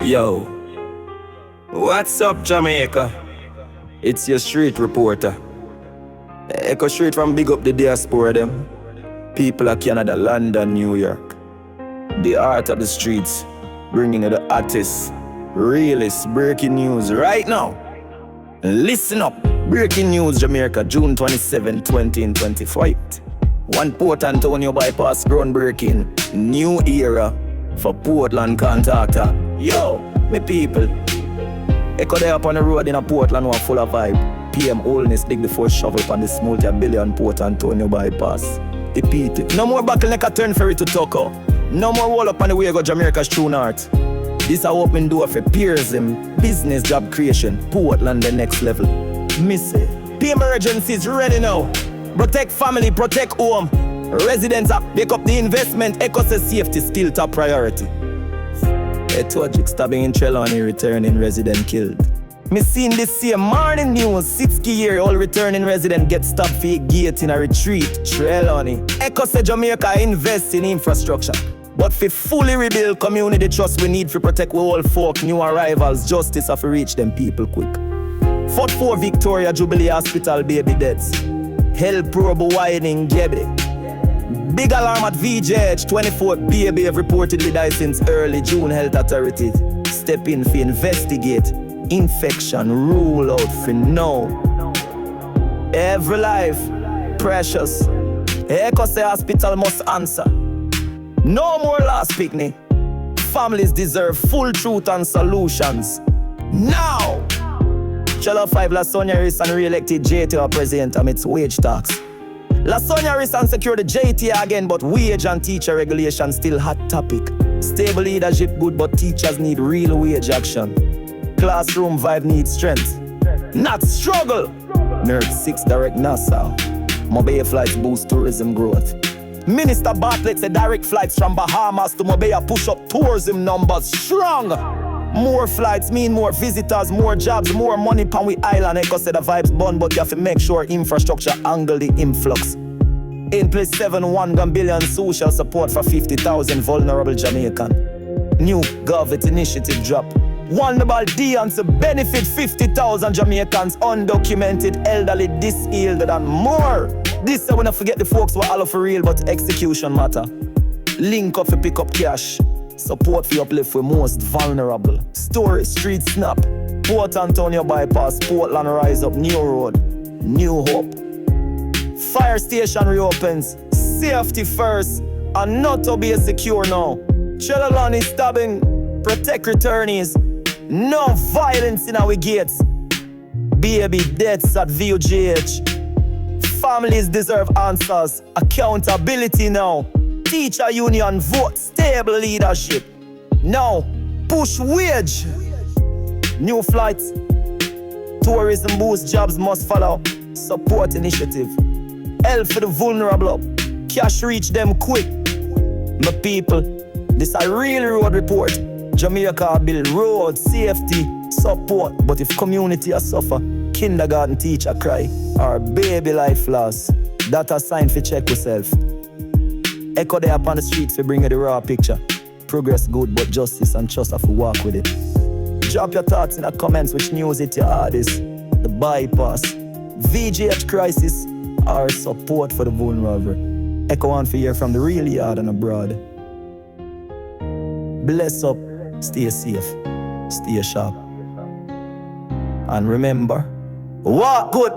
Yo, what's up, Jamaica? It's your street reporter. Echo straight from big up the diaspora them. People of Canada, London, New York. The art of the streets, bringing you the hottest, realest breaking news right now. Listen up. Breaking news, Jamaica, June 27, 2025. One Port Antonio bypass groundbreaking. New era for Portland contractor. Yo, me people. Echo there up on the road in a Portland one full of vibe. PM Holness dig the first shovel on this multi-billion Port Antonio bypass. Repeat it. No more bottleneck a turn ferry to Tucker. No more wall up on the way go Jamaica's true north. This a open door for peerism, business job creation, Portland the next level. Me say, the emergencies ready now. Protect family, protect home. Residents up, pick up the investment. Echo says safety still top priority. A tragic stabbing in Trelawny, returning resident killed. Me seen this same morning news, 60-year-old returning resident get stabbed for a gate in a retreat, Trelawny. Echo said Jamaica invest in infrastructure, but for fully rebuild community trust we need to protect we all folk, new arrivals, justice have to reach them people quick. 44 Victoria Jubilee Hospital baby deaths. Hell probe widening Gebe. Big alarm at VJH, 24 baby have reportedly died since early June. Health authorities step in for investigate. Infection rule out for now. Every life precious. Echo say hospital must answer. No more last picnic. Families deserve full truth and solutions. Now! Channel 5 LaSonia Rissan re-elected JT president amidst wage tax. LaSonia Rissan secured the JT again, but wage and teacher regulation still hot topic. Stable leadership good, but teachers need real wage action. Classroom vibe needs strength, not struggle. Nerd 6 direct Nassau. Mobile flights boost tourism growth. Minister Bartlett said direct flights from Bahamas to Mobile push up tourism numbers strong. More flights mean more visitors, more jobs, more money pan we island. Echo said the vibes bun, but you have to make sure infrastructure angle the influx. In place 7.1 billion social support for 50,000 vulnerable Jamaican. New government initiative drop. Vulnerable Deans to benefit 50,000 Jamaicans, undocumented, elderly, disabled, and more. This I wanna forget the folks who are all for real, but execution matter. Link up to pick up cash. Support for uplift for most vulnerable. Story, street snap. Port Antonio bypass, Portland rise up, new road, new hope. Fire station reopens, safety first. Annotto be secure now. Trelawny stabbing, protect returnees. No violence in our gates. Baby deaths at VUGH. Families deserve answers. Accountability now. Teacher union vote. Stable leadership. Now, push wage. New flights. Tourism boost jobs must follow. Support initiative. Help for the vulnerable. Cash reach them quick. My people, this a real road report. Jamaica build road, safety, support. But if community a suffer, kindergarten teacher cry, or baby life loss, that a sign for check yourself. Echo there up on the street for bring you the raw picture. Progress good, but justice and trust have to walk with it. Drop your thoughts in the comments which news it your hardest. The bypass, VGH crisis, or support for the vulnerable. Echo on for hear from the real yard and abroad. Bless up. Stay safe, stay sharp. And remember, walk good.